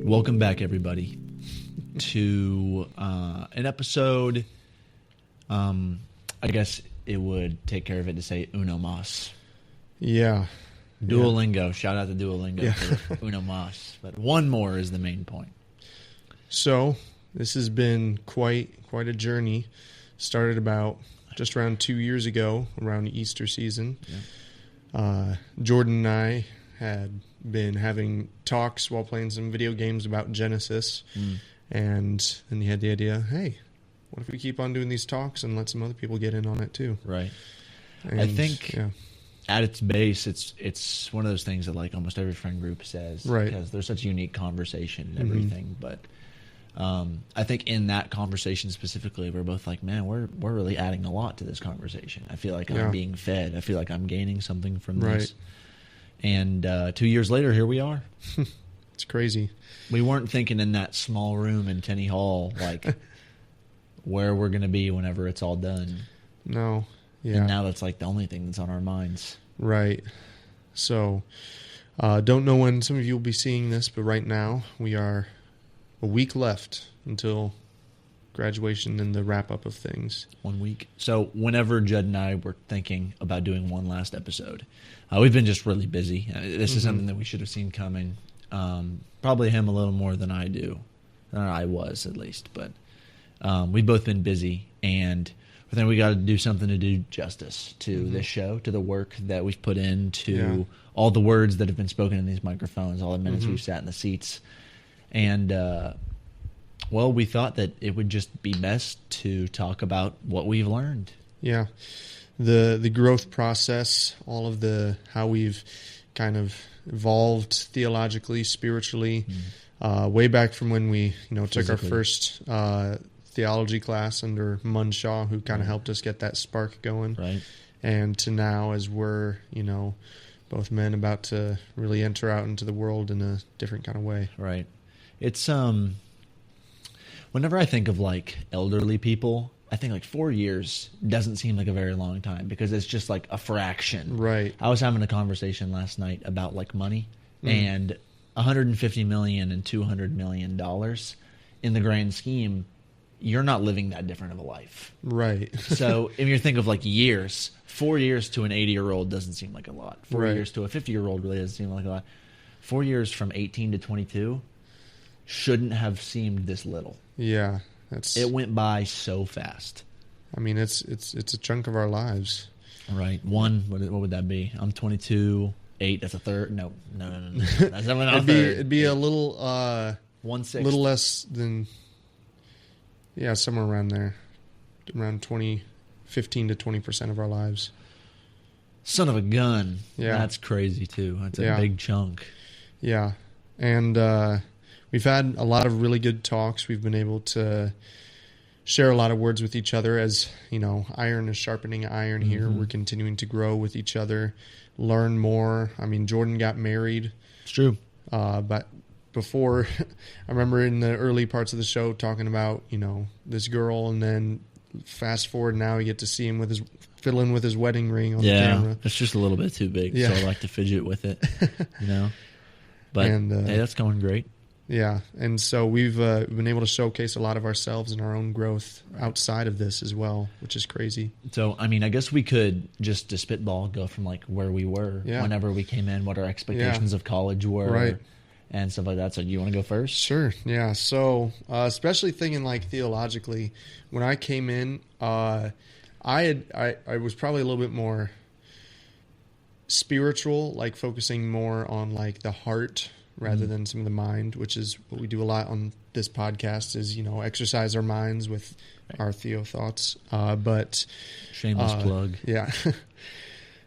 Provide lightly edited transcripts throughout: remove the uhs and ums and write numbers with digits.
Welcome back, everybody, to an episode. I guess it would take care of it to say Uno Mas. Yeah. Duolingo. Yeah. Shout out to Duolingo for Yeah. Uno Mas. But one more is the main point. So this has been quite a journey. Started about just around 2 years ago, around Easter season. Yeah. Jordan and I had been having talks while playing some video games about Genesis. And then he had the idea, hey, what if we keep on doing these talks and let some other people get in on it too? Right. And, I think at its base, it's one of those things that like almost every friend group says, right? Because there's such a unique conversation and everything. But I think in that conversation specifically, we're both like, man, we're really adding a lot to this conversation. I feel like I'm being fed. I feel like I'm gaining something from this. And 2 years later, here we are. It's crazy. We weren't thinking in that small room in Tenney Hall, like where we're going to be whenever it's all done. No. Yeah. And now that's like the only thing that's on our minds. Right. So, don't know when some of you will be seeing this, but right now we are a week left until graduation and the wrap up of things. 1 week. So whenever Judd and I were thinking about doing one last episode, we've been just really busy. This is something that we should have seen coming. Probably him a little more than I do. I was, at least. But we've both been busy, and I think we got to do something to do justice to this show, to the work that we've put into all the words that have been spoken in these microphones, all the minutes we've sat in the seats. And, well, we thought that it would just be best to talk about what we've learned. Yeah. The growth process, all of how we've kind of evolved theologically, spiritually, way back from when we, took our first theology class under Munshaw, who kind of helped us get that spark going. Right. And to now, as we're, both men about to really enter out into the world in a different kind of way. Right. It's whenever I think of like elderly people, I think like 4 years doesn't seem like a very long time because it's just like a fraction. Right. I was having a conversation last night about like money and $150 million and $200 million in the grand scheme. You're not living that different of a life. Right. So if you think of like years, 4 years to an 80-year-old doesn't seem like a lot. 4 years to a 50-year-old really doesn't seem like a lot. 4 years from 18 to 22 shouldn't have seemed this little. Yeah. It went by so fast. I mean, it's a chunk of our lives. Right. What would that be? I'm 22, 8, that's a third. No. That's not a third. It'd be a little 1/6. A little less than somewhere around there. Around 15 to 20% of our lives. Son of a gun. Yeah. That's crazy too. That's a big chunk. Yeah. And we've had a lot of really good talks. We've been able to share a lot of words with each other as, iron is sharpening iron here. We're continuing to grow with each other, learn more. I mean, Jordan got married. It's true. But before, I remember in the early parts of the show talking about, this girl, and then fast forward now you get to see him fiddling with his wedding ring on the camera. It's just a little bit too big, so I like to fidget with it, But hey, that's going great. Yeah, and so we've been able to showcase a lot of ourselves and our own growth outside of this as well, which is crazy. So, I mean, I guess we could just to spitball go from like where we were whenever we came in, what our expectations of college were, and stuff like that. So, do you want to go first? Sure. Yeah. So, especially thinking like theologically, when I came in, I was probably a little bit more spiritual, like focusing more on like the heart rather than some of the mind, which is what we do a lot on this podcast is, exercise our minds with our TheoThoughts. But shameless plug. Yeah.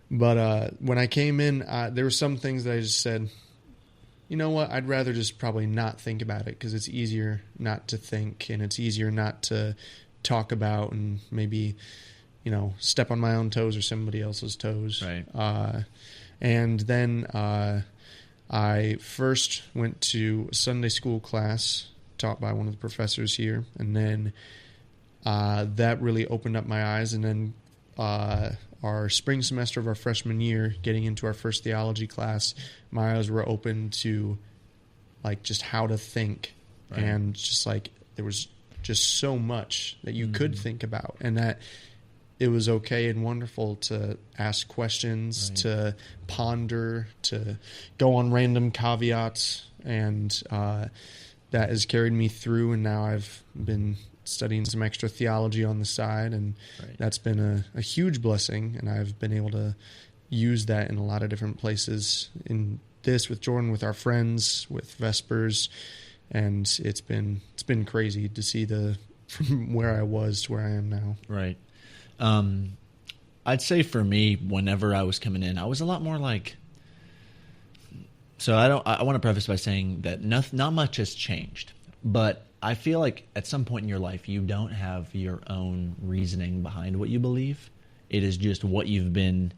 But when I came in, there were some things that I just said, you know what, I'd rather just probably not think about it because it's easier not to think and it's easier not to talk about and maybe, step on my own toes or somebody else's toes. Right. And then I first went to a Sunday school class taught by one of the professors here, and then that really opened up my eyes. And then our spring semester of our freshman year, getting into our first theology class, my eyes were open to like just how to think, Right. and just like there was just so much that you could think about, and that it was okay and wonderful to ask questions, Right. to ponder, to go on random caveats, and that has carried me through. And now I've been studying some extra theology on the side, and Right. that's been a huge blessing. And I've been able to use that in a lot of different places, in this with Jordan, with our friends, with Vespers, and it's been crazy to see from where I was to where I am now. Right. I'd say for me, whenever I was coming in, I was a lot more like. So I want to preface by saying that not much has changed, but I feel like at some point in your life you don't have your own reasoning behind what you believe. It is just what you've been,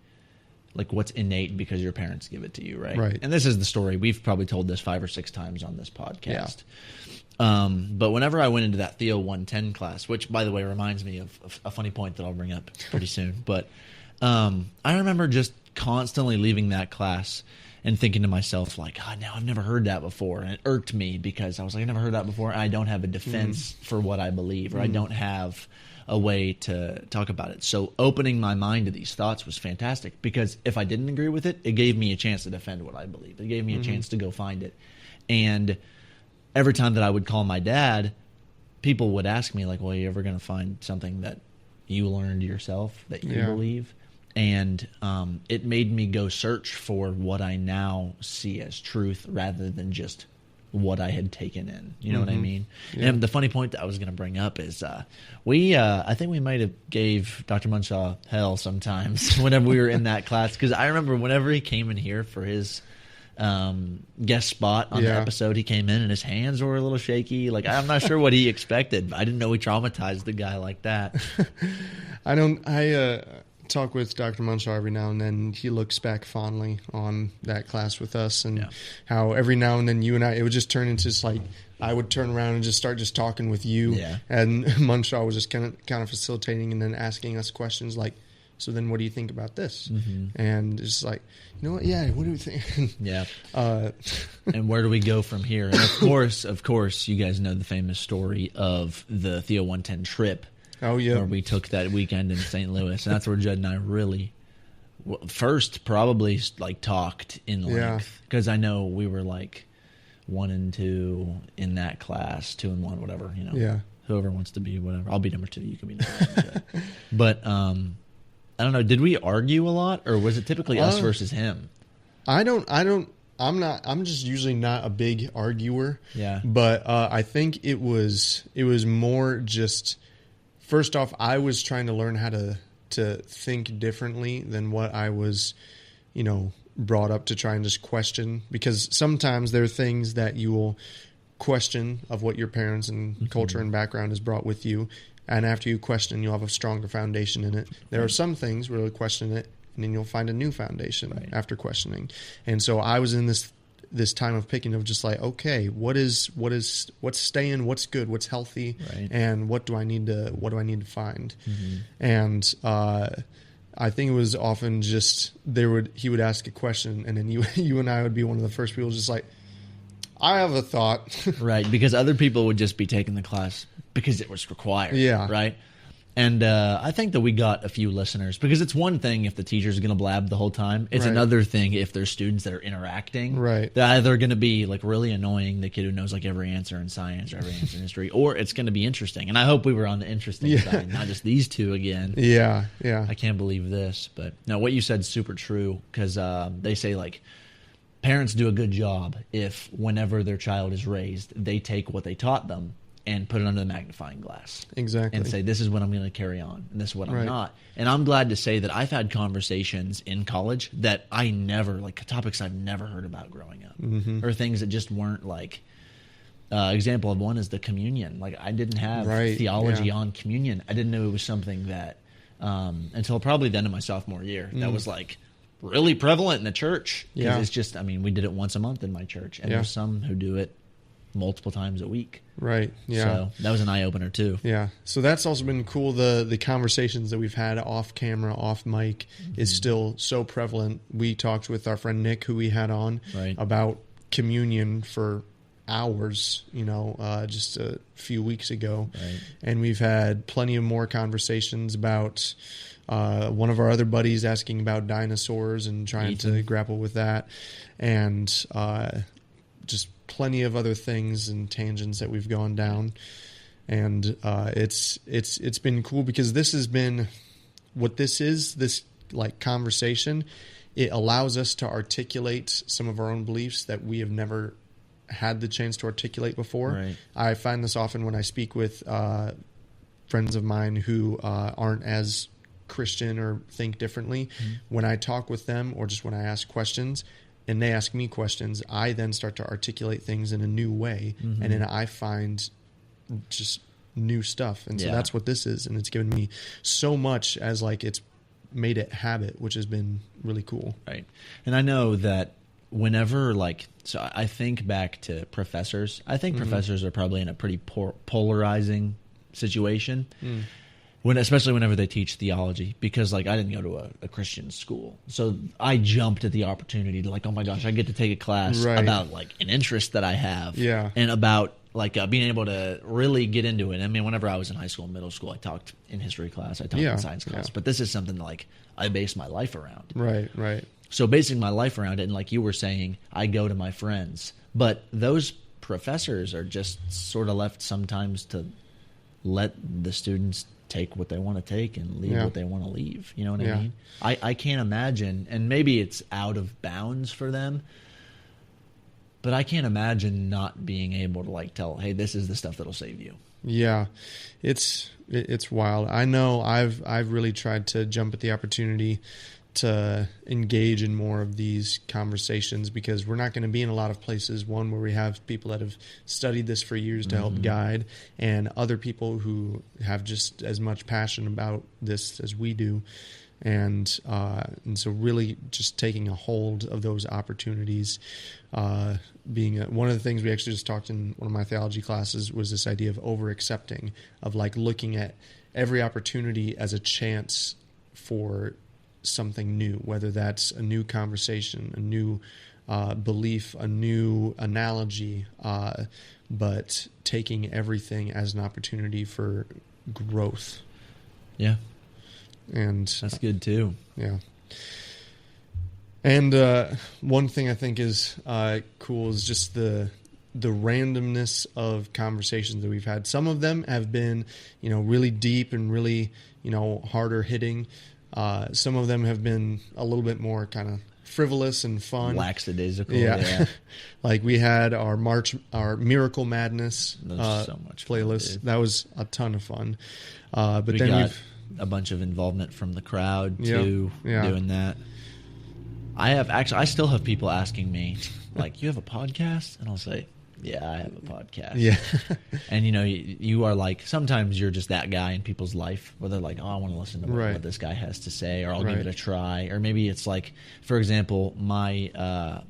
like what's innate because your parents give it to you, right? Right. And this is the story. We've probably told this 5 or 6 times on this podcast. But whenever I went into that Theo 110 class, which by the way reminds me of a funny point that I'll bring up pretty soon, but I remember just constantly leaving that class and thinking to myself, like, God, now I've never heard that before. And it irked me because I was like, I never heard that before. And I don't have a defense for what I believe, or I don't have a way to talk about it. So opening my mind to these thoughts was fantastic, because if I didn't agree with it, it gave me a chance to defend what I believe. It gave me a chance to go find it. And every time that I would call my dad, people would ask me, like, well, are you ever going to find something that you learned yourself that you believe? And it made me go search for what I now see as truth rather than just what I had taken in. You know what I mean? Yeah. And the funny point that I was going to bring up is I think we might have gave Dr. Munshaw hell sometimes whenever we were in that class, because I remember whenever he came in here for his guest spot on the episode, he came in and his hands were a little shaky. Like, I'm not sure what he expected. I didn't know we traumatized a guy like that. I talk with Dr. Munshaw every now and then. He looks back fondly on that class with us, and how every now and then you and I, it would just turn into just like, I would turn around and just start just talking with you, and Munshaw was just kind of facilitating and then asking us questions like, so then what do you think about this? And it's like, you know what? Yeah, what do we think? And where do we go from here? And of course, you guys know the famous story of the Theo 110 trip. Oh, yeah. Where we took that weekend in St. Louis. And that's where Judd and I really first probably like talked in length. Because I know we were like 1 and 2 in that class, 2 and 1, whatever, you know. Yeah. Whoever wants to be whatever. I'll be number 2. You can be number 1. But I don't know. Did we argue a lot, or was it typically us versus him? I'm just usually not a big arguer. Yeah. But I think it was more just, first off, I was trying to learn how to think differently than what I was, brought up to try and just question. Because sometimes there are things that you will question of what your parents and culture and background has brought with you. And after you question, you'll have a stronger foundation in it. There are some things where you'll question it, and then you'll find a new foundation after questioning. And so I was in this time of picking, of just like, okay, what's staying, what's good, what's healthy, and what do I need to find? And I think it was often just he would ask a question, and then you and I would be one of the first people just like, I have a thought. Right, because other people would just be taking the class because it was required. Yeah. Right? And I think that we got a few listeners, because it's one thing if the teacher's going to blab the whole time. It's another thing if there's students that are interacting. Right. They're either going to be like really annoying, the kid who knows like every answer in science or every answer in history, or it's going to be interesting. And I hope we were on the interesting side, not just these two again. Yeah, yeah. I can't believe this. But no, what you said is super true, because they say like parents do a good job if whenever their child is raised, they take what they taught them and put it under the magnifying glass. Exactly. And say, this is what I'm going to carry on, and this is what I'm not. And I'm glad to say that I've had conversations in college that I never, like topics I've never heard about growing up, or things that just weren't like, example of one is the communion. Like I didn't have theology on communion. I didn't know it was something that, until probably the end of my sophomore year, that was like really prevalent in the church. Yeah. It's just, we did it once a month in my church, and there's some who do it multiple times a week. Right. Yeah. So that was an eye opener too. Yeah. So that's also been cool. The conversations that we've had off camera, off mic, is still so prevalent. We talked with our friend Nick, who we had on, about communion for hours, just a few weeks ago. Right. And we've had plenty of more conversations about one of our other buddies asking about dinosaurs and trying to grapple with that. And just plenty of other things and tangents that we've gone down. And it's been cool because this has been what this is, this like conversation. It allows us to articulate some of our own beliefs that we have never had the chance to articulate before. Right. I find this often when I speak with friends of mine who aren't as Christian or think differently. Mm-hmm. When I talk with them or just when I ask questions and they ask me questions, I then start to articulate things in a new way. Mm-hmm. And then I find just new stuff. And so that's what this is. And it's given me so much as like it's made it habit, which has been really cool. Right. And I know that whenever so I think back to professors. I think professors are probably in a pretty polarizing situation. Especially whenever they teach theology, because I didn't go to a Christian school, so I jumped at the opportunity to oh my gosh, I get to take a class about an interest that I have, and about being able to really get into it. I mean, whenever I was in high school and middle school, I talked in history class, I talked in science class, but this is something that I base my life around. Right. So basing my life around it, and like you were saying, I go to my friends, but those professors are just sort of left sometimes to let the students take what they want to take and leave what they want to leave. You know what I mean? I can't imagine, and maybe it's out of bounds for them, but I can't imagine not being able to tell, hey, this is the stuff that'll save you. Yeah, it's wild. I know I've really tried to jump at the opportunity to engage in more of these conversations, because we're not going to be in a lot of places, one where we have people that have studied this for years to help guide, and other people who have just as much passion about this as we do. And so really just taking a hold of those opportunities, being one of the things we actually just talked in one of my theology classes was this idea of over-accepting, of looking at every opportunity as a chance for something new, whether that's a new conversation, a new belief, a new analogy, but taking everything as an opportunity for growth. Yeah. And that's good too. Yeah. And one thing I think is cool is just the randomness of conversations that we've had. Some of them have been, really deep and really, harder hitting. Some of them have been a little bit more kind of frivolous and fun. Lackadaisical. Yeah. We had our Miracle Madness so much playlist. Fun, that was a ton of fun. But we then got a bunch of involvement from the crowd too, doing that. I still have people asking me, you have a podcast? And I'll say, yeah, I have a podcast. Yeah. And you are sometimes you're just that guy in people's life where they're like, oh, I want to listen to what this guy has to say, or I'll give it a try. Or maybe it's for example, my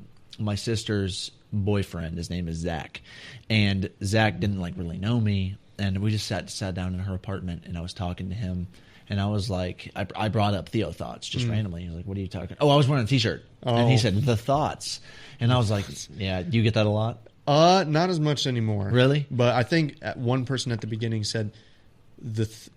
sister's boyfriend, his name is Zach, and Zach didn't really know me, and we just sat down in her apartment, and I was talking to him, and I was I brought up TheoThoughts just randomly. He was like, what are you talking? Oh, I was wearing a t-shirt. And he said, The Thoughts. And I was like, yeah, do you get that a lot? Not as much anymore. Really? But I think one person at the beginning said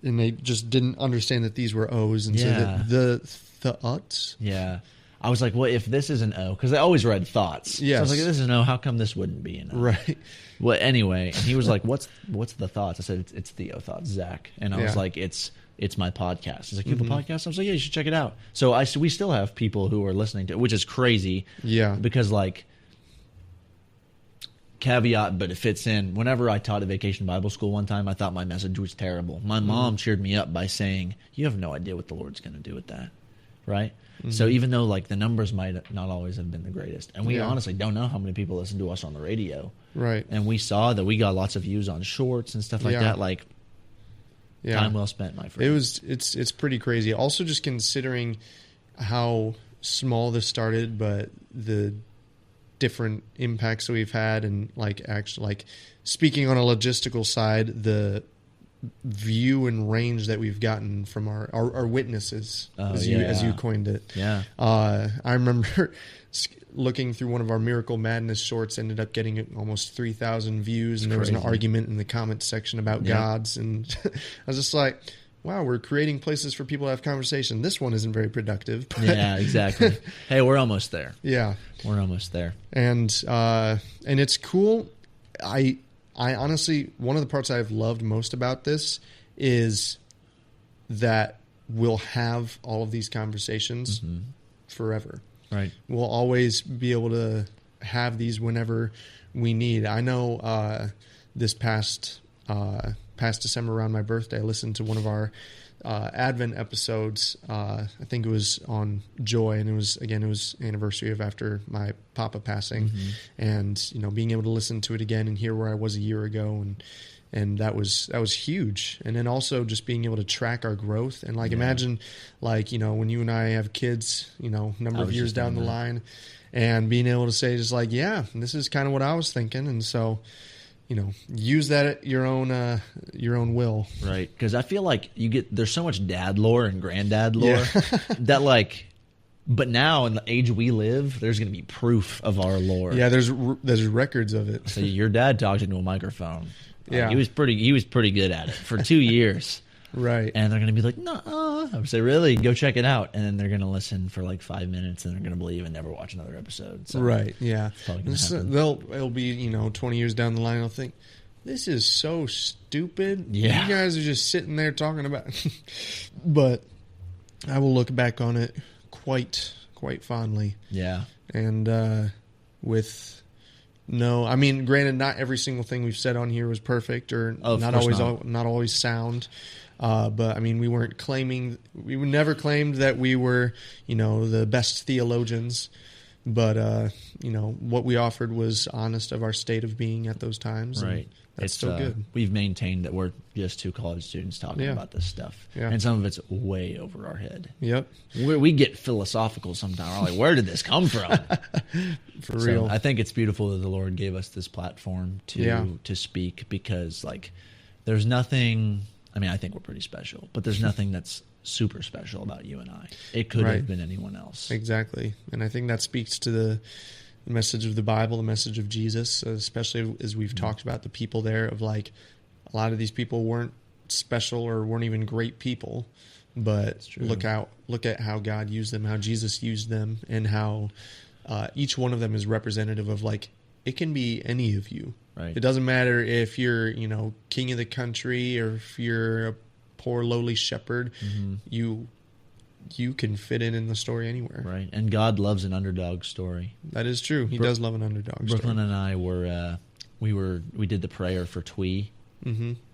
and they just didn't understand that these were O's, and said the thoughts. Yeah. I was like, well, if this is an O, because I always read thoughts. Yes. So I was like, this is an O. How come this wouldn't be an O? Right. Well, anyway, and he was like, what's the thoughts? I said, it's TheoThoughts, Zach. And I was like, it's my podcast. He's like, you have a podcast? I was like, yeah, you should check it out. So we still have people who are listening to it, which is crazy. Yeah. Because caveat, but it fits in. Whenever I taught at Vacation Bible School one time, I thought my message was terrible. My mom cheered me up by saying, you have no idea what the Lord's going to do with that. Right? So even though the numbers might not always have been the greatest, and we honestly don't know how many people listen to us on the radio. Right. And we saw that we got lots of views on shorts and stuff like that. Time well spent, my friend. It's pretty crazy. Also, just considering how small this started, but the different impacts that we've had, and actually speaking on a logistical side, the view and range that we've gotten from our witnesses, as you coined it. Yeah. I remember looking through one of our Miracle Madness shorts, ended up getting almost 3,000 views, and there was an argument in the comments section about gods, and I was just like, wow, we're creating places for people to have conversation. This one isn't very productive. But yeah, exactly. Hey, we're almost there. Yeah. We're almost there. And it's cool. I honestly, one of the parts I've loved most about this is that we'll have all of these conversations forever. Right. We'll always be able to have these whenever we need. I know this past December around my birthday, I listened to one of our Advent episodes. I think it was on joy, and it was anniversary of after my papa passing, and being able to listen to it again and hear where I was a year ago, and that was huge. And then also just being able to track our growth and imagine when you and I have kids, number of years down the line, and being able to say just this is kind of what I was thinking, and so. Use that at your own will. Right. Because I feel like there's so much dad lore and granddad lore that but now in the age we live, there's going to be proof of our lore. Yeah, there's records of it. So your dad talked into a microphone. Yeah. He was pretty good at it for 2 years. Right. And they're going to be like, "No." I would say, "Really? Go check it out." And then they're going to listen for 5 minutes, and they're going to believe and never watch another episode. So right. Yeah. It'll be 20 years down the line. They'll think, this is so stupid. Yeah. You guys are just sitting there talking about. But I will look back on it quite fondly. Yeah. And granted, not every single thing we've said on here was perfect or not always sound. But we we never claimed that we were, the best theologians, but, what we offered was honest of our state of being at those times. Right. That's still good. We've maintained that we're just two college students talking about this stuff. Yeah. And some of it's way over our head. Yep. We get philosophical sometimes. We're like, where did this come from? For real. I think it's beautiful that the Lord gave us this platform to speak, because there's nothing, I think we're pretty special, but there's nothing that's super special about you and I. It could have been anyone else. Exactly. And I think that speaks to the message of the Bible, the message of Jesus, especially as we've talked about the people there, of a lot of these people weren't special or weren't even great people, but look at how God used them, how Jesus used them, and how each one of them is representative of it can be any of you. Right. It doesn't matter if you're, king of the country or if you're a poor lowly shepherd. You can fit in the story anywhere. Right. And God loves an underdog story. That is true. He does love an underdog story. Brooklyn and I we did the prayer for Twee.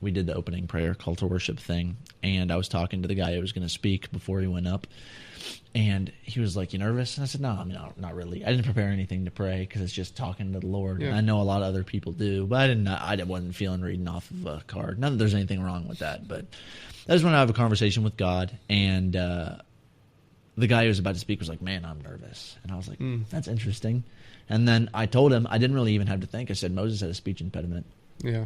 We did the opening prayer, call to worship thing. And I was talking to the guy who was going to speak before he went up. And he was like, "You nervous?" And I said, "No, not really. I didn't prepare anything to pray because it's just talking to the Lord. Yeah. I know a lot of other people do, but I wasn't feeling reading off of a card. Not that there's anything wrong with that, but I just want to have a conversation with God." And the guy who was about to speak was like, "Man, I'm nervous." And I was like, "That's interesting." And then I told him, I didn't really even have to think. I said, Moses had a speech impediment. Yeah.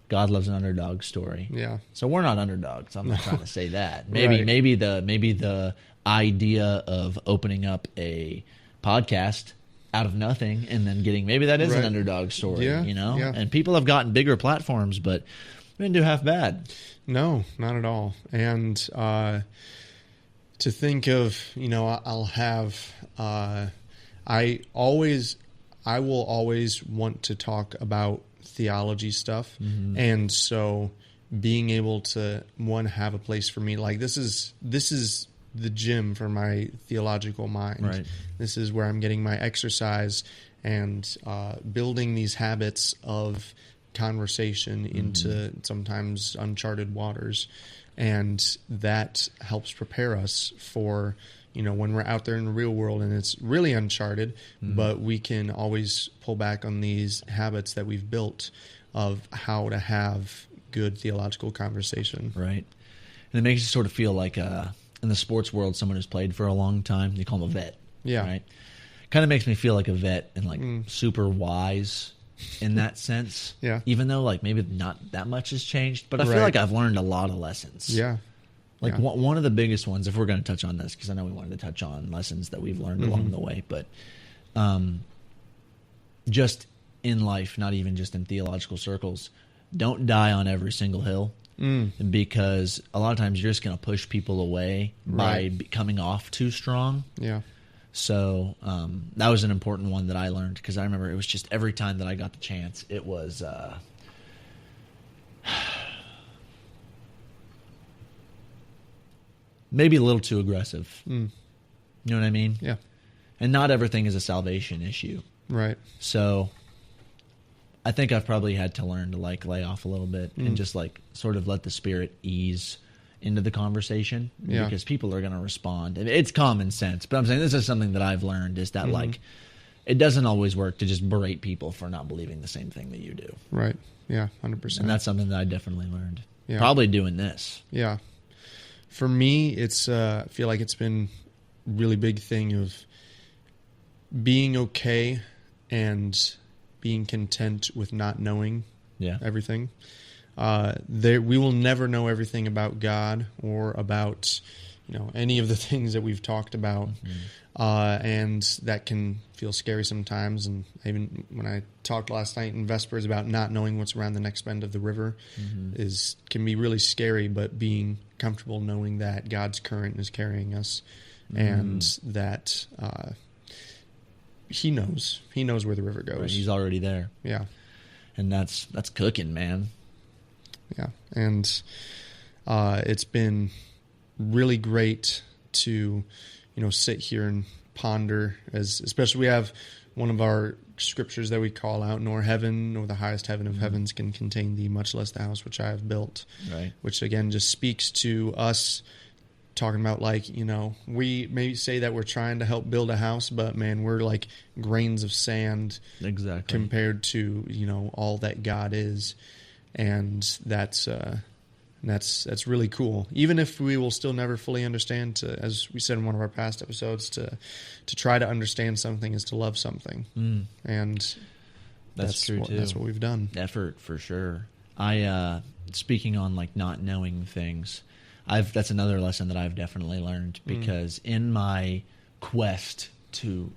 God loves an underdog story. Yeah. So we're not underdogs. I'm not trying to say that. Maybe the idea of opening up a podcast out of nothing and then getting, maybe that is an underdog story, Yeah. And people have gotten bigger platforms, but we didn't do half bad. No, not at all. And to think of, I'll have, I will always want to talk about theology stuff. And so being able to, have a place for me, this is the gym for my theological mind. Right. This is where I'm getting my exercise and building these habits of conversation into sometimes uncharted waters. And that helps prepare us for, when we're out there in the real world and it's really uncharted, but we can always pull back on these habits that we've built of how to have good theological conversation. Right. And it makes you sort of feel like in the sports world, someone who's played for a long time, you call them a vet. Yeah. Right. Kind of makes me feel like a vet and super wise in that sense. Yeah. Even though like maybe not that much has changed, but I feel Right. like I've learned a lot of lessons. Yeah. Like Yeah. one of the biggest ones, if we're going to touch on this, because I know we wanted to touch on lessons that we've learned along the way, but just in life, not even just in theological circles, don't die on every single hill. Because a lot of times you're just going to push people away by coming off too strong. Yeah. So that was an important one that I learned, because I remember it was just every time that I got the chance, it was maybe a little too aggressive. You know what I mean? Yeah. And not everything is a salvation issue. Right. So I think I've probably had to learn to like lay off a little bit and just like sort of let the Spirit ease into the conversation, because people are going to respond. It's common sense, but I'm saying this is something that I've learned, is that like it doesn't always work to just berate people for not believing the same thing that you do. Right. Yeah. 100%. And that's something that I definitely learned. Yeah. Probably doing this. Yeah. For me, it's I feel like it's been a really big thing of being okay and being content with not knowing everything. We will never know everything about God or about, any of the things that we've talked about. And that can feel scary sometimes. And even when I talked last night in Vespers about not knowing what's around the next bend of the river can be really scary, but being comfortable knowing that God's current is carrying us and that He knows where the river goes. Right, he's already there. Yeah. And that's cooking, man. Yeah. And it's been really great to, sit here and ponder, especially we have one of our scriptures that we call out, nor heaven, nor the highest heaven of heavens can contain thee, much less the house which I have built. Right. Which again just speaks to us talking about, like, we maybe say that we're trying to help build a house, but man, we're like grains of sand compared to, all that God is. And that's really cool. Even if we will still never fully understand, as we said in one of our past episodes, to try to understand something is to love something. And that's true too. That's what we've done. Effort for sure. I speaking on like not knowing things, that's another lesson that I've definitely learned, because in my quest to,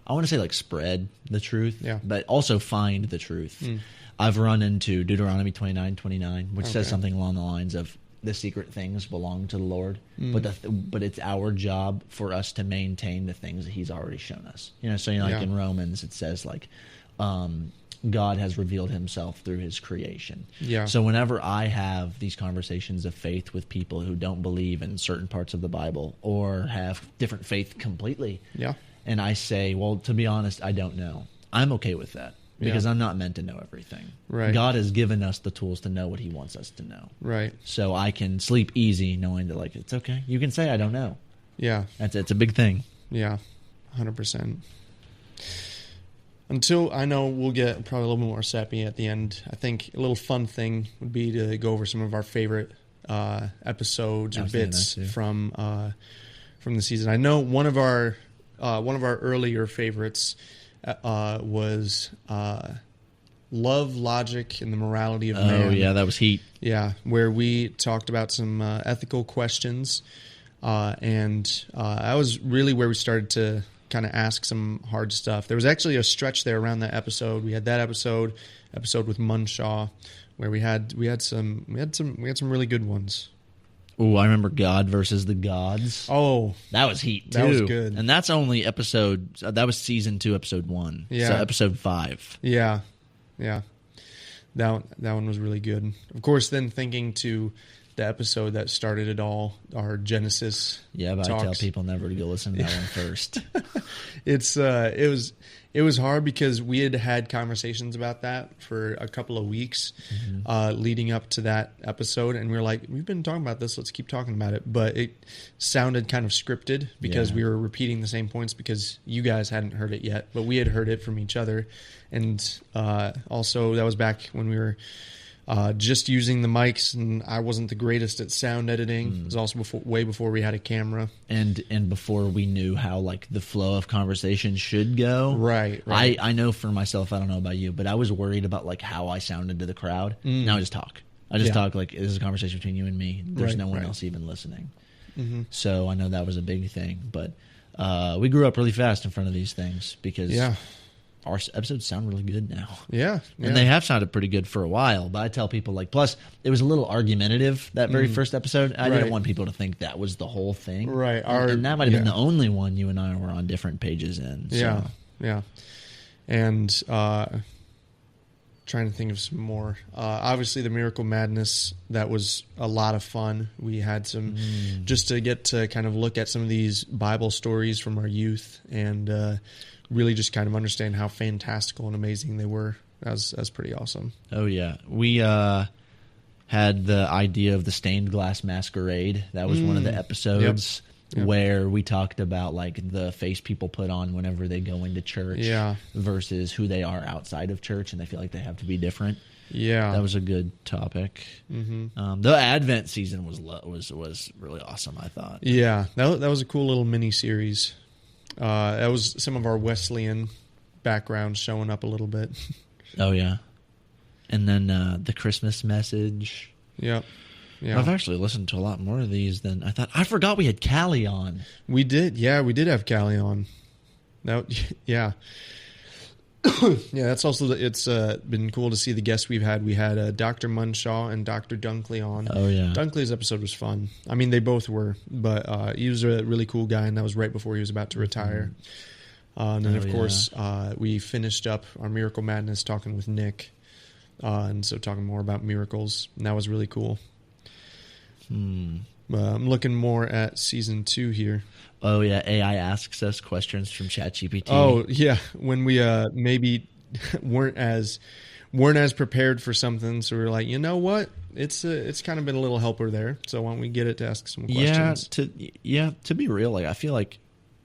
I want to say like spread the truth, but also find the truth, I've run into Deuteronomy 29:29, which says something along the lines of, the secret things belong to the Lord, but it's our job for us to maintain the things that He's already shown us. So like in Romans it says like, God has revealed Himself through His creation. Yeah. So whenever I have these conversations of faith with people who don't believe in certain parts of the Bible or have different faith completely, and I say, well, to be honest, I don't know, I'm okay with that. Because I'm not meant to know everything. Right. God has given us the tools to know what He wants us to know. Right. So I can sleep easy knowing that, like, it's okay. You can say I don't know. Yeah. It's a big thing. Yeah, 100%. Until, I know we'll get probably a little more sappy at the end. I think a little fun thing would be to go over some of our favorite episodes or bits from the season. I know one of our earlier favorites was Love, Logic, and the Morality of Man. Oh, yeah, that was heat. Yeah, where we talked about some ethical questions, and that was really where we started to kind of ask some hard stuff. There was actually a stretch there around that episode. We had that episode with Munshaw, where we had some really good ones. Oh, I remember God versus the Gods. Oh, that was heat too. That was good. And that's only that was season 2, episode 1. Yeah. So episode 5. Yeah. Yeah. That one was really good. Of course, then thinking to the episode that started it all, our Genesis. Yeah, but talks. I tell people never to go listen to that one first. It was hard because we had conversations about that for a couple of weeks leading up to that episode, and we were like, we've been talking about this, let's keep talking about it. But it sounded kind of scripted because we were repeating the same points because you guys hadn't heard it yet, but we had heard it from each other. And also that was back when we were just using the mics, and I wasn't the greatest at sound editing. It was also way before we had a camera. And before we knew how like the flow of conversation should go. Right. I know for myself, I don't know about you, but I was worried about like how I sounded to the crowd. Now I just talk. I just talk like, this is a conversation between you and me. There's no one else even listening. So I know that was a big thing. But we grew up really fast in front of these things because our episodes sound really good now. Yeah. And they have sounded pretty good for a while. But I tell people, like, plus it was a little argumentative, that very first episode. I didn't want people to think that was the whole thing. Right. And that might have been the only one you and I were on different pages in. So. Yeah. And trying to think of some more. Obviously, the Miracle Madness, that was a lot of fun. We had some, just to get to kind of look at some of these Bible stories from our youth and really just kind of understand how fantastical and amazing they were. That was pretty awesome. Oh, yeah. We had the idea of the stained glass masquerade. That was one of the episodes where we talked about like the face people put on whenever they go into church versus who they are outside of church, and they feel like they have to be different. Yeah, that was a good topic. The Advent season was really awesome, I thought. Yeah, that was a cool little mini series. That was some of our Wesleyan background showing up a little bit. Oh yeah, and then the Christmas message. Yep. Yeah. I've actually listened to a lot more of these than I thought. I forgot we had Callie on. We did. Yeah, we did have Callie on. Yeah. That's also, it's been cool to see the guests we've had. We had Dr. Munshaw and Dr. Dunkley on. Oh, yeah. Dunkley's episode was fun. I mean, they both were, but he was a really cool guy, and that was right before he was about to retire. And then, of course, we finished up our Miracle Madness talking with Nick, and so talking more about miracles, and that was really cool. I'm looking more at season 2 here. Oh yeah, AI asks us questions from ChatGPT. Oh yeah, when we maybe weren't as prepared for something, so we were like, you know what, it's kind of been a little helper there. So why don't we get it to ask some questions? To be real, like I feel like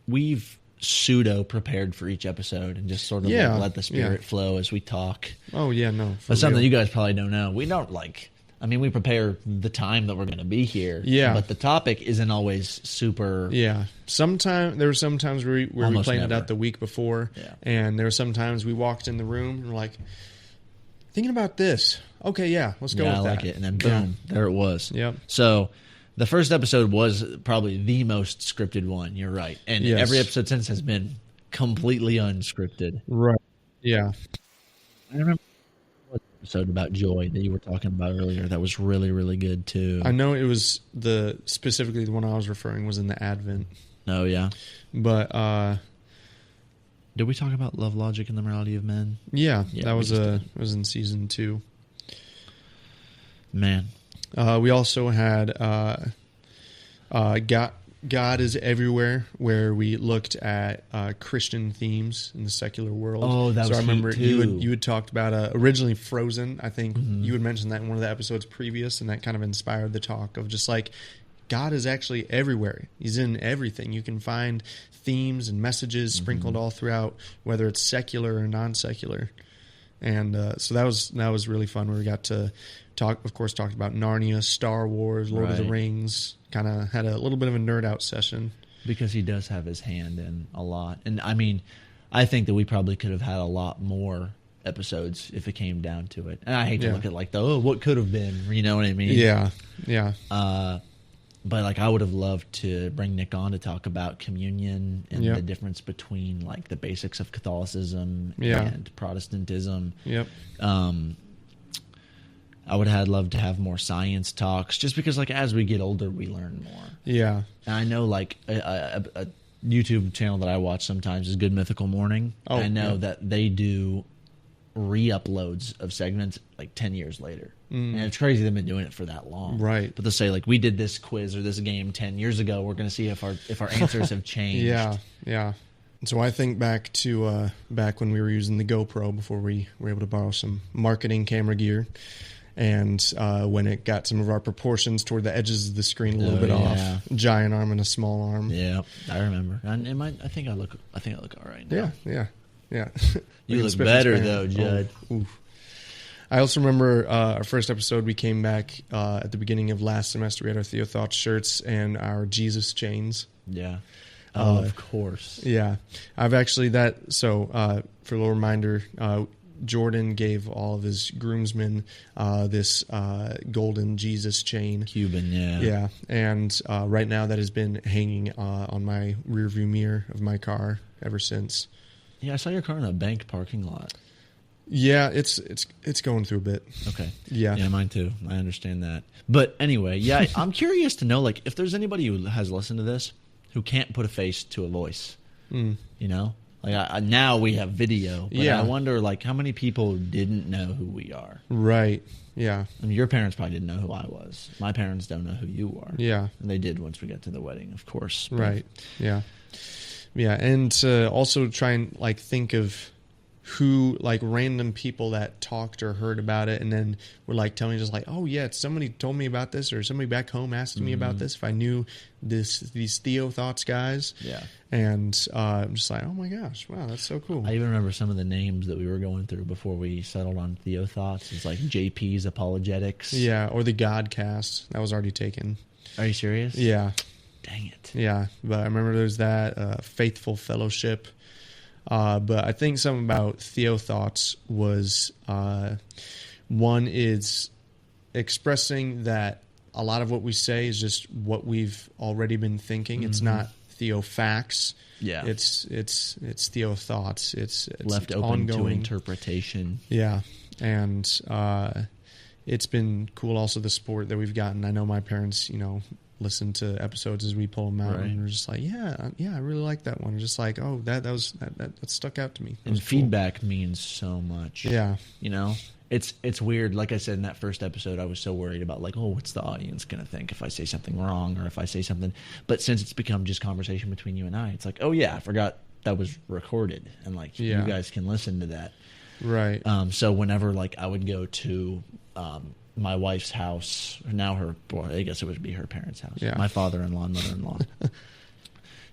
we've pseudo prepared for each episode and just sort of like let the spirit flow as we talk. Oh yeah, no, but something you guys probably don't know. We don't like. I mean, we prepare the time that we're going to be here. Yeah. But the topic isn't always super. Yeah. There were some times where we planned it out the week before. Yeah. And there were some times we walked in the room and we're like, thinking about this. Okay, yeah, let's go with that. I like it. And then boom, there it was. Yep. So the first episode was probably the most scripted one. You're right. And every episode since has been completely unscripted. Right. Yeah. I remember episode about joy that you were talking about earlier. That was really, really good too. I know it was specifically the one I was referring was in the Advent. Oh yeah. But did we talk about love, logic, and the morality of men? Yeah, that was in season 2. Man. We also had God is Everywhere, where we looked at Christian themes in the secular world. Oh, that was I remember too. you had talked about originally Frozen. I think you had mentioned that in one of the episodes previous, and that kind of inspired the talk of just like God is actually everywhere. He's in everything. You can find themes and messages sprinkled all throughout, whether it's secular or non-secular. And so that was really fun. Where we got to talked about Narnia, Star Wars, Lord of the Rings. Kind of had a little bit of a nerd out session. Because he does have his hand in a lot. And I mean, I think that we probably could have had a lot more episodes if it came down to it. And I hate to look at like what could have been, you know what I mean? Yeah. But like I would have loved to bring Nick on to talk about communion and the difference between like the basics of Catholicism and Protestantism. Yep. I would have loved to have more science talks, just because like as we get older we learn more. Yeah. And I know like a YouTube channel that I watch sometimes is Good Mythical Morning. Oh, I know that they do re-uploads of segments like 10 years later. And it's crazy they've been doing it for that long. Right. But they'll say like, we did this quiz or this game 10 years ago. We're going to see if our answers have changed. Yeah. And so I think back to back when we were using the GoPro before we were able to borrow some marketing camera gear. And when it got some of our proportions toward the edges of the screen a little bit off, giant arm and a small arm. Yeah, I remember. And I think I look all right now. Yeah. You look better though, Judd. Oh, I also remember our first episode. We came back at the beginning of last semester. We had our TheoThoughts shirts and our Jesus chains. Yeah. Oh, of course. Yeah, I've actually for a little reminder, Jordan gave all of his groomsmen this golden Jesus chain. Cuban, yeah. Yeah, and right now that has been hanging on my rearview mirror of my car ever since. Yeah, I saw your car in a bank parking lot. Yeah, it's going through a bit. Okay. Yeah. Yeah, mine too. I understand that. But anyway, yeah, I'm curious to know, like, if there's anybody who has listened to this who can't put a face to a voice. You know? Like, now we have video, but Yeah. I wonder, like, how many people didn't know who we are? Right. Yeah. I mean, your parents probably didn't know who I was. My parents don't know who you are. Yeah. And they did once we got to the wedding, of course. But Right. Yeah. Yeah, and also try and like think of who, like, random people that talked or heard about it and then were like telling me just like, oh yeah, somebody told me about this, or somebody back home asked me about this, if I knew these TheoThoughts guys. Yeah. And I'm just like, oh my gosh, wow, that's so cool. I even remember some of the names that we were going through before we settled on TheoThoughts. It's like JP's Apologetics. Yeah, or the Godcast. That was already taken. Are you serious? Yeah. Dang it. Yeah, but I remember there's that Faithful Fellowship. But I think something about TheoThoughts was one is expressing that a lot of what we say is just what we've already been thinking. It's not TheoFacts. Yeah. It's TheoThoughts. It's Left open ongoing to interpretation. Yeah, and it's been cool. Also, the support that we've gotten. I know my parents, listen to episodes as we pull them out, Right. and they're just like, yeah, I really like that one. Just like, oh, that stuck out to me. That And was cool. feedback means so much. Yeah, It's weird. Like I said in that first episode, I was so worried about, like, oh, what's the audience going to think if I say something wrong or if I say something. But since it's become just conversation between you and I, it's like, oh yeah, I forgot that was recorded, and like you guys can listen to that. right. So whenever, like, I would go to my wife's house, or now her, boy, I guess it would be her parents' house. Yeah. My father-in-law and mother-in-law.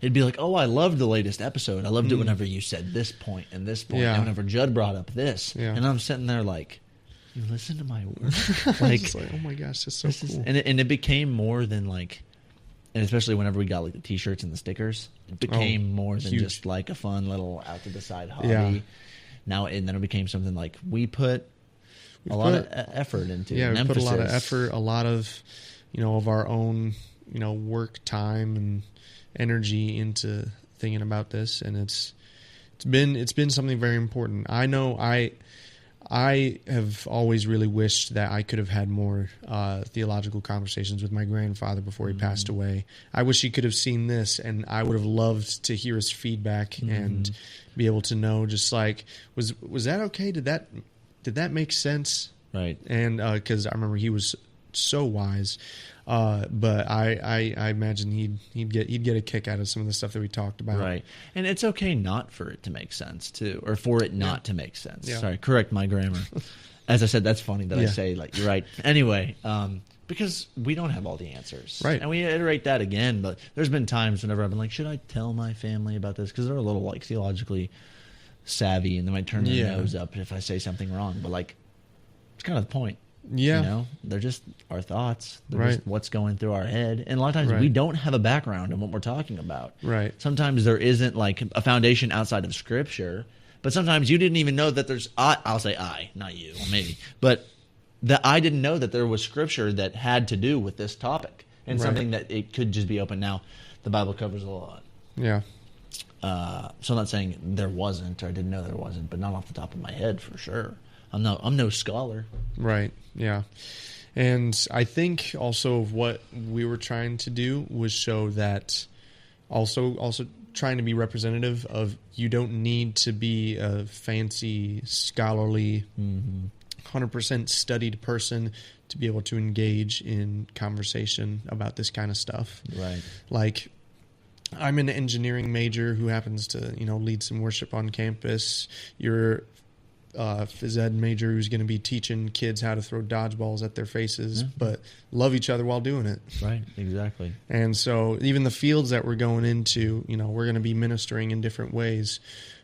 It'd be like, oh, I loved the latest episode. I loved it whenever you said this point and this point, Yeah. and whenever Judd brought up this. Yeah. And I'm sitting there like, you listen to my words? Like, Just like, oh my gosh, that's so this cool. is, and it became more than like, and especially whenever we got like the T-shirts and the stickers, it became more than huge. just like a fun little out to the side hobby. Yeah. Now, and then it became something like we put We a lot put- of effort into. Yeah, and we put a lot of emphasis. effort, a lot of, of our own, work time and energy into thinking about this, and it's been something very important. I know I have always really wished that I could have had more theological conversations with my grandfather before he passed away. I wish he could have seen this, and I would have loved to hear his feedback and be able to know, just like, was that okay? Did that make sense? Right. And because I remember he was so wise, but I imagine he'd get a kick out of some of the stuff that we talked about. Right. And it's okay not for it to make sense, too, or for it not to make sense. Yeah. Sorry, correct my grammar. As I said, that's funny that I Yeah. say, like, you're right. Anyway, because we don't have all the answers. Right. And we iterate that again, but there's been times whenever I've been like, should I tell my family about this? Because they're a little, like, theologically savvy, and they might turn their Yeah. nose up if I say something wrong. But, like, it's kind of the point. Yeah. They're just our thoughts. They're Right. just what's going through our head. And a lot of times Right. we don't have a background in what we're talking about. Right. Sometimes there isn't like a foundation outside of Scripture, but sometimes you didn't even know that there's. I'll say I, not you, or maybe, but that I didn't know that there was Scripture that had to do with this topic, and Right. something that it could just be open. Now, the Bible covers a lot, Yeah. so I'm not saying there wasn't or I didn't know there wasn't, but not off the top of my head for sure. I'm no scholar. Right. Yeah. And I think also what we were trying to do was show that also trying to be representative of, you don't need to be a fancy, scholarly, 100% studied person to be able to engage in conversation about this kind of stuff. Right. Like, I'm an engineering major who happens to, lead some worship on campus. You're phys ed major who's going to be teaching kids how to throw dodgeballs at their faces, but love each other while doing it. Right. Exactly. And so even the fields that we're going into, we're going to be ministering in different ways,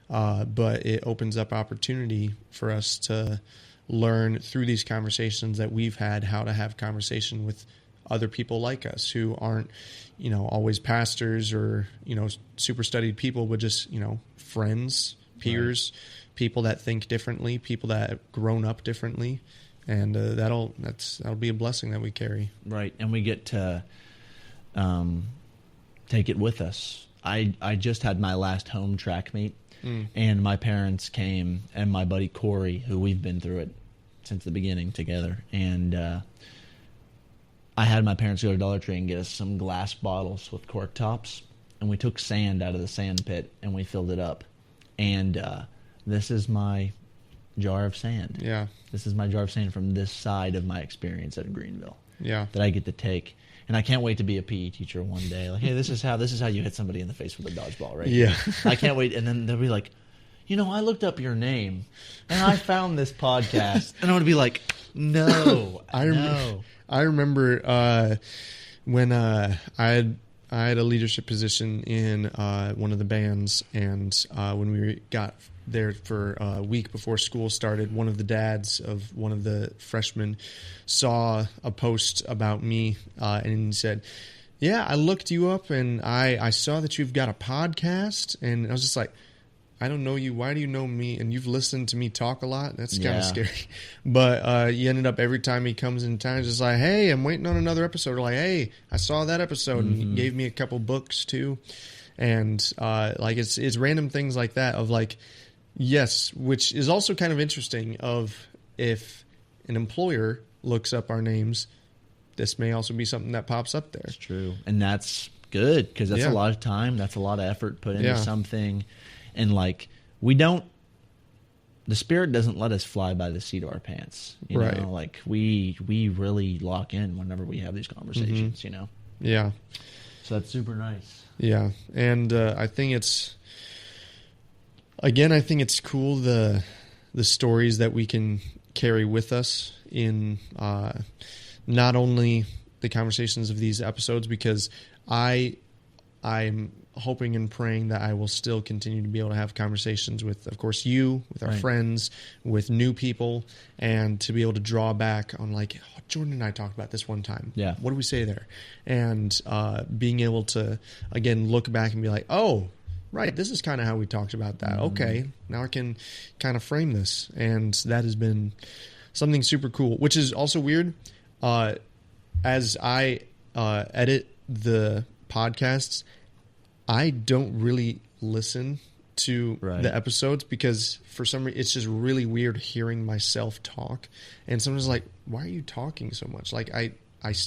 but it opens up opportunity for us to learn through these conversations that we've had how to have conversation with other people like us who aren't, always pastors or, super studied people, but just, friends, peers, people that think differently, people that have grown up differently. And that'll be a blessing that we carry. Right. And we get to take it with us. I just had my last home track meet, and my parents came, and my buddy Corey, who we've been through it since the beginning together, and I had my parents go to Dollar Tree and get us some glass bottles with cork tops, and we took sand out of the sand pit, and we filled it up. And this is my jar of sand. Yeah. This is my jar of sand from this side of my experience at Greenville. Yeah. That I get to take. And I can't wait to be a PE teacher one day. Like, hey, this is how you hit somebody in the face with a dodgeball, right? Yeah. I can't wait. And then they'll be like, I looked up your name and I found this podcast. And I'm going to be like, no. I remember when I had a leadership position in one of the bands, and when we got there for a week before school started, one of the dads of one of the freshmen saw a post about me, and he said, yeah, I looked you up and I saw that you've got a podcast. And I was just like, I don't know you. Why do you know me? And you've listened to me talk a lot. That's kind of scary. But you ended up every time he comes in town, just like, hey, I'm waiting on another episode. Or like, hey, I saw that episode. And he gave me a couple books too. And it's random things like that of like, yes, which is also kind of interesting of if an employer looks up our names, this may also be something that pops up there. That's true. And that's good because that's a lot of time. That's a lot of effort put into something. And like, the Spirit doesn't let us fly by the seat of our pants. You know, like we really lock in whenever we have these conversations, Yeah. So that's super nice. Yeah. And I think it's cool the stories that we can carry with us in not only the conversations of these episodes, because I'm hoping and praying that I will still continue to be able to have conversations with, of course, you, with our friends, with new people, and to be able to draw back on like, oh, Jordan and I talked about this one time. Yeah. What did we say there? And being able to, again, look back and be like, oh, right, this is kind of how we talked about that. Okay, now I can kind of frame this. And that has been something super cool, which is also weird. As I edit the podcasts, I don't really listen to the episodes because for some reason it's just really weird hearing myself talk. And someone's like, why are you talking so much? Like I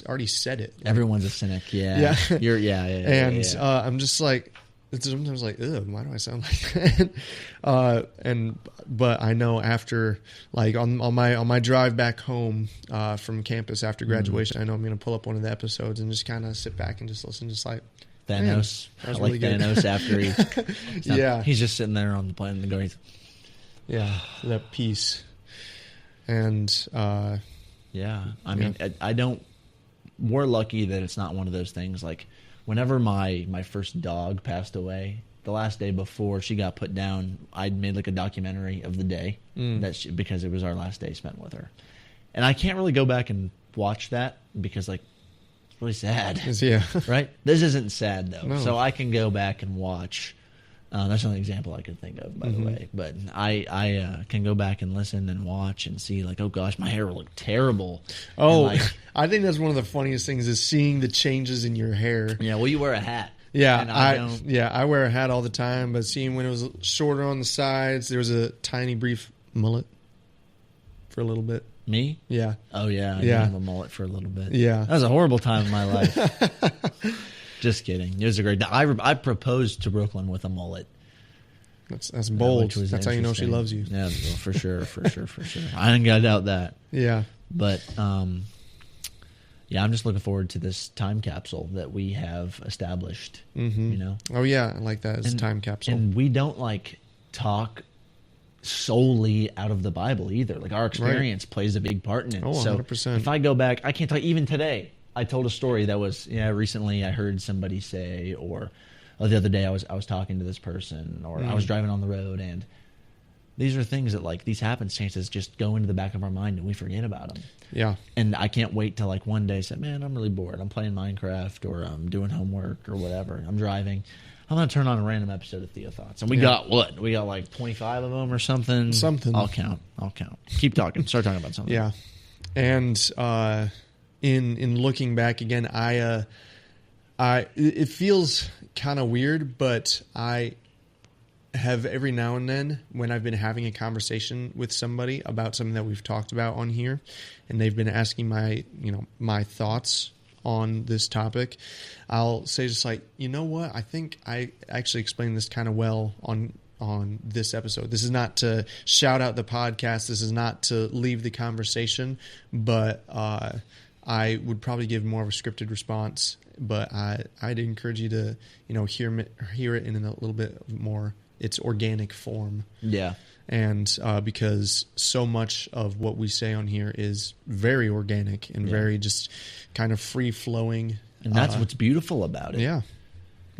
already said it. Like, everyone's a cynic. Yeah. And I'm just like, it's sometimes like, ugh, why do I sound like that? But I know after, like on my drive back home from campus after graduation, I know I'm going to pull up one of the episodes and just kind of sit back and just listen, just like Thanos. I like really Thanos after he's just sitting there on the plane and going, that peace. And I mean, I don't. We're lucky that it's not one of those things like. Whenever my first dog passed away, the last day before she got put down, I'd made like a documentary of the day because it was our last day spent with her. And I can't really go back and watch that because like it's really sad. Yeah. Right? This isn't sad though. No. So I can go back and watch. That's the only example I could think of, by the way. But I can go back and listen and watch and see, like, oh gosh, my hair looked terrible. Oh, like, I think that's one of the funniest things is seeing the changes in your hair. Yeah, well, you wear a hat. Yeah, and I don't. Yeah, I wear a hat all the time, but seeing when it was shorter on the sides, there was a tiny brief mullet for a little bit. Me? Yeah. Oh yeah, I did have a mullet for a little bit. Yeah, that was a horrible time in my life. Just kidding. It was a great. I proposed to Brooklyn with a mullet. That's bold. That's how you know she loves you. Yeah, well, for sure. I ain't gotta doubt that. Yeah. But I'm just looking forward to this time capsule that we have established. Oh yeah, I like that as a time capsule. And we don't like talk solely out of the Bible either. Like our experience plays a big part in it. Oh, 100%. So if I go back, I can't talk. Even today, I told a story that was recently I heard somebody say, or the other day I was talking to this person, or I was driving on the road, and these are things that like these happenstances just go into the back of our mind and we forget about them. Yeah. And I can't wait till like one day say, man, I'm really bored. I'm playing Minecraft or I'm doing homework or whatever. I'm driving. I'm going to turn on a random episode of TheoThoughts. And we got what? We got like 25 of them or something? Something. I'll count. Keep talking. Start talking about something. Yeah. And in looking back again, it feels kind of weird, but I have every now and then when I've been having a conversation with somebody about something that we've talked about on here, and they've been asking my thoughts on this topic, I'll say just like, you know what? I think I actually explained this kind of well on this episode. This is not to shout out the podcast. This is not to leave the conversation, but I would probably give more of a scripted response. But I'd encourage you to hear it in a little bit more its organic form. Yeah. And because so much of what we say on here is very organic and very just kind of free flowing. And that's what's beautiful about it. Yeah,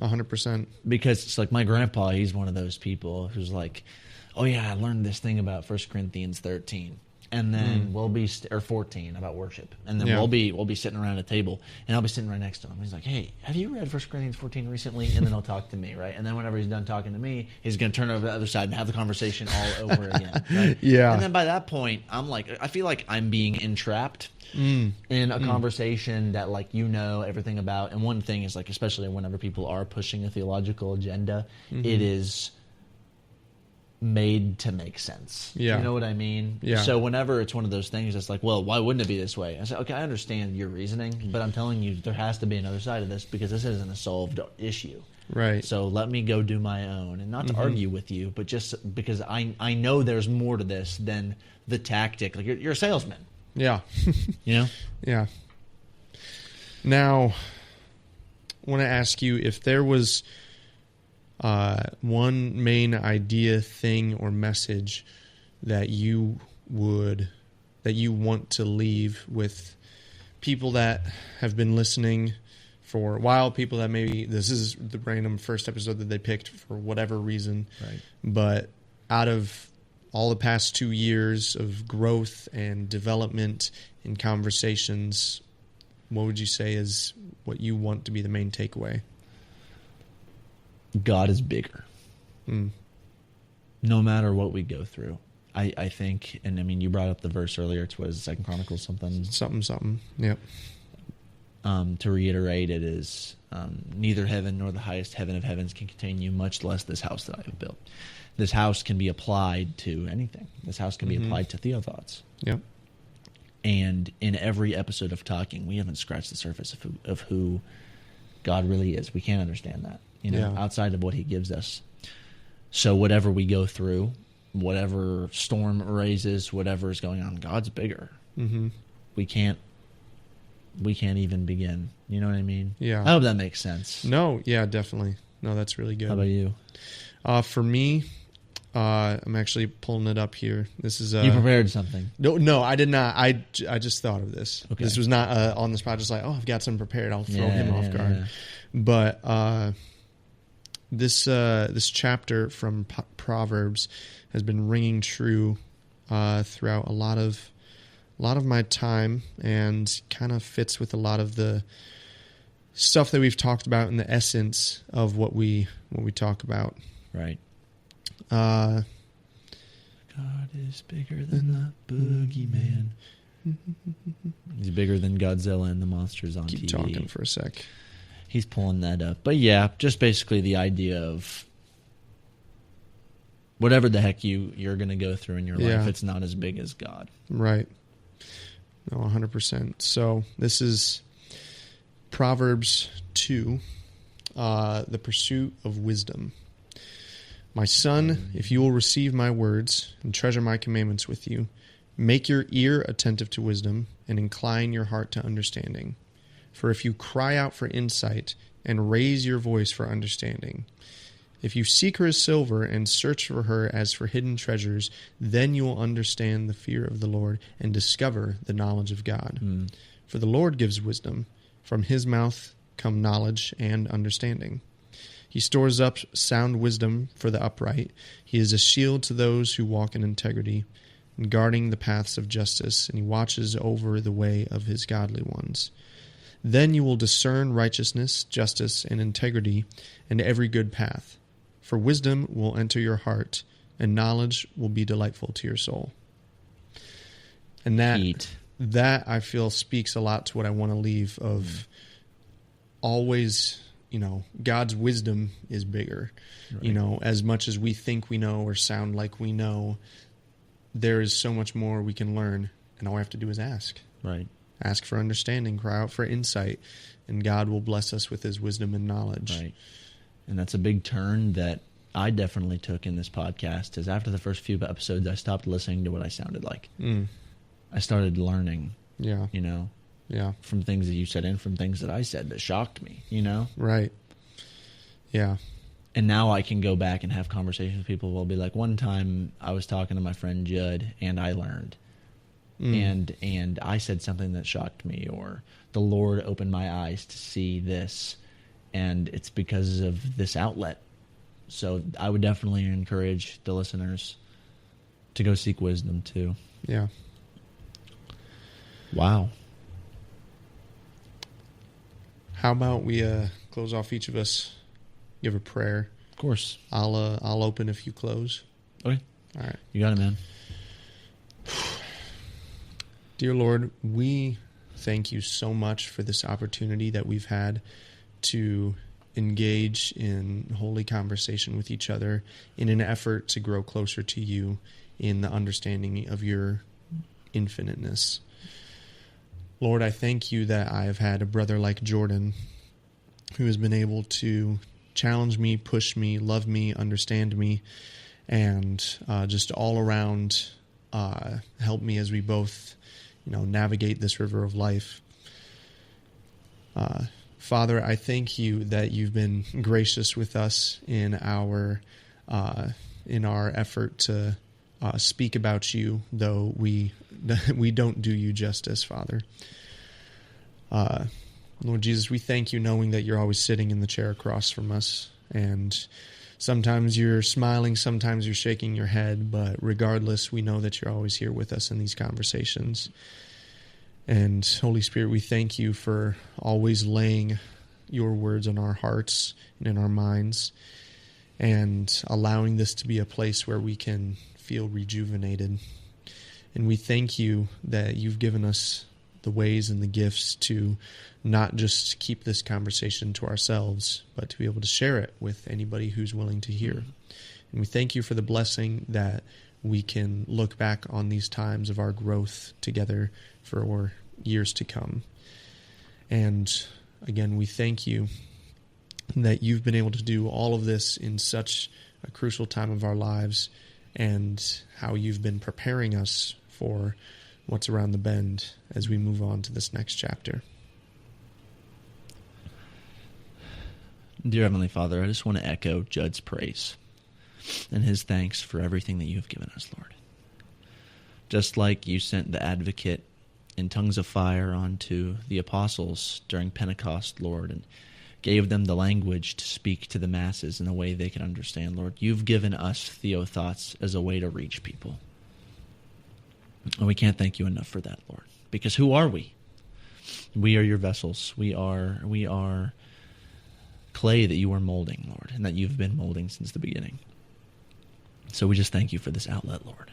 100%. Because it's like my grandpa, he's one of those people who's like, oh yeah, I learned this thing about 1 Corinthians 13. And then we'll be, or 14 about worship. And then we'll be sitting around a table, and I'll be sitting right next to him. He's like, hey, have you read 1 Corinthians 14 recently? And then he'll talk to me, right? And then whenever he's done talking to me, he's going to turn over to the other side and have the conversation all over again, right? Yeah. And then by that point, I'm like, I feel like I'm being entrapped in a conversation that like everything about. And one thing is like, especially whenever people are pushing a theological agenda, it is made to make sense. Yeah. You know what I mean? Yeah. So whenever it's one of those things that's like, well, why wouldn't it be this way? I say, okay, I understand your reasoning, but I'm telling you there has to be another side of this because this isn't a solved issue. Right. So let me go do my own, and not to argue with you, but just because I know there's more to this than the tactic. Like you're a salesman. Yeah. You know? Yeah. Now, I want to ask you if there was one main idea, thing, or message that you want to leave with people that have been listening for a while, people that maybe this is the random first episode that they picked for whatever reason, Right. But out of all the past 2 years of growth and development in conversations, what would you say is what you want to be the main takeaway? God is bigger. No matter what we go through. I think, and I mean, you brought up the verse earlier. It's what is it, 2 Chronicles something? Yep. To reiterate, it is neither heaven nor the highest heaven of heavens can contain you, much less this house that I have built. This house can be applied to anything. This house can be applied to TheoThoughts. Yep. And in every episode of Talking, we haven't scratched the surface of who God really is. We can't understand that, outside of what he gives us. So whatever we go through, whatever storm raises, whatever is going on, God's bigger. We can't even begin. You know what I mean? Yeah. I hope that makes sense. No, yeah, definitely. No, that's really good. How about you? For me, I'm actually pulling it up here. This is You prepared something. No, I did not. I just thought of this. Okay. This was not on the spot. Just like, I've got something prepared. I'll throw him off guard. Yeah. But this chapter from Proverbs has been ringing true throughout a lot of my time, and kind of fits with a lot of the stuff that we've talked about in the essence of what we talk about. Right. God is bigger than the boogeyman. He's bigger than Godzilla and the monsters on Keep TV. talking for a sec. He's pulling that up. But yeah, just basically the idea of whatever the heck you're going to go through in your life, it's not as big as God. Right. No, 100%. So this is Proverbs 2, the pursuit of wisdom. My son, if you will receive my words and treasure my commandments with you, make your ear attentive to wisdom and incline your heart to understanding. For if you cry out for insight and raise your voice for understanding, if you seek her as silver and search for her as for hidden treasures, then you will understand the fear of the Lord and discover the knowledge of God. For the Lord gives wisdom. From his mouth come knowledge and understanding. He stores up sound wisdom for the upright. He is a shield to those who walk in integrity, and guarding the paths of justice, and he watches over the way of his godly ones. Then you will discern righteousness, justice, and integrity, and every good path. For wisdom will enter your heart, and knowledge will be delightful to your soul. And that I feel speaks a lot to what I want to leave of always, God's wisdom is bigger. Right. As much as we think we know or sound like we know, there is so much more we can learn, and all we have to do is ask. Right. Ask for understanding, cry out for insight, and God will bless us with his wisdom and knowledge. Right. And that's a big turn that I definitely took in this podcast, is after the first few episodes, I stopped listening to what I sounded like. I started learning, from things that you said and from things that I said that shocked me, Right. Yeah. And now I can go back and have conversations with people. Will be like, one time I was talking to my friend Judd, and I learned. And I said something that shocked me, or the Lord opened my eyes to see this, and it's because of this outlet. So I would definitely encourage the listeners to go seek wisdom too. Yeah. Wow. How about we close off, each of us give a prayer? Of course. I'll open if you close. Okay. All right. You got it, man. Dear Lord, we thank you so much for this opportunity that we've had to engage in holy conversation with each other in an effort to grow closer to you in the understanding of your infiniteness. Lord, I thank you that I have had a brother like Jordan who has been able to challenge me, push me, love me, understand me, and just all around help me as we both navigate this river of life. Father, I thank you that you've been gracious with us in our effort to speak about you, though we don't do you justice, Father. Lord Jesus, we thank you knowing that you're always sitting in the chair across from us, and sometimes you're smiling, sometimes you're shaking your head, but regardless, we know that you're always here with us in these conversations. And Holy Spirit, we thank you for always laying your words on our hearts and in our minds, and allowing this to be a place where we can feel rejuvenated. And we thank you that you've given us the ways and the gifts to not just keep this conversation to ourselves, but to be able to share it with anybody who's willing to hear. And we thank you for the blessing that we can look back on these times of our growth together for years to come. And again, we thank you that you've been able to do all of this in such a crucial time of our lives, and how you've been preparing us for what's around the bend as we move on to this next chapter. Dear Heavenly Father, I just want to echo Judd's praise and his thanks for everything that you have given us, Lord. Just like you sent the advocate in tongues of fire onto the apostles during Pentecost, Lord, and gave them the language to speak to the masses in a way they could understand, Lord. You've given us TheoThoughts as a way to reach people. And we can't thank you enough for that, Lord. Because who are we? We are your vessels. We are clay that you are molding, Lord, and that you've been molding since the beginning. So we just thank you for this outlet, Lord.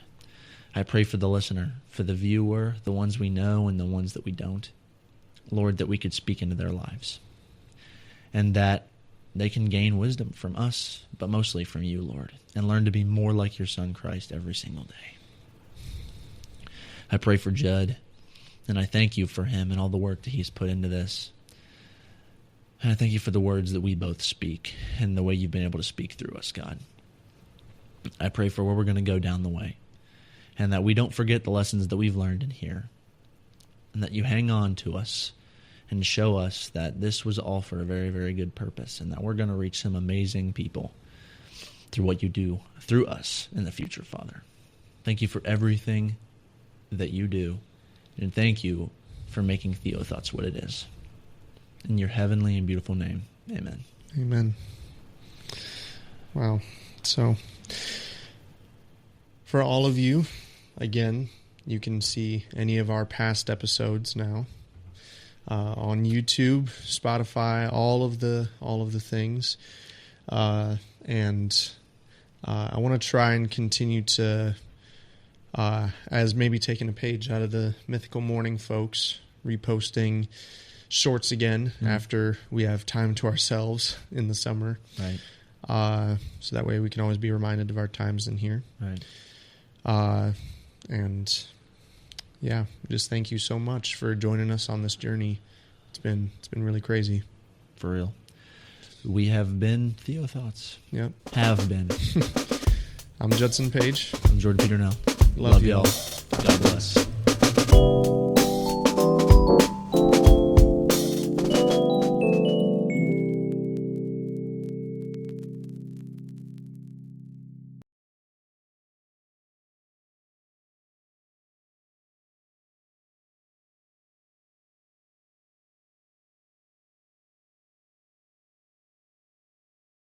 I pray for the listener, for the viewer, the ones we know and the ones that we don't, Lord, that we could speak into their lives, and that they can gain wisdom from us, but mostly from you, Lord, and learn to be more like your Son, Christ, every single day. I pray for Judd, and I thank you for him and all the work that he's put into this. And I thank you for the words that we both speak and the way you've been able to speak through us, God. I pray for where we're going to go down the way, and that we don't forget the lessons that we've learned in here, and that you hang on to us and show us that this was all for a very, very good purpose, and that we're going to reach some amazing people through what you do through us in the future, Father. Thank you for everything that you do, and thank you for making TheoThoughts what it is. In your heavenly and beautiful name, amen. Amen. Wow. So, for all of you, again, you can see any of our past episodes now on YouTube, Spotify, all of the things, and I want to try and continue to, as maybe taking a page out of the Mythical Morning folks, reposting shorts again after we have time to ourselves in the summer. Right. So that way we can always be reminded of our times in here. Right. And yeah, just thank you so much for joining us on this journey. It's been really crazy. For real. We have been TheoThoughts. Yep. Have been. I'm Judson Page. I'm Jordan Peter now. Love y'all. God bless.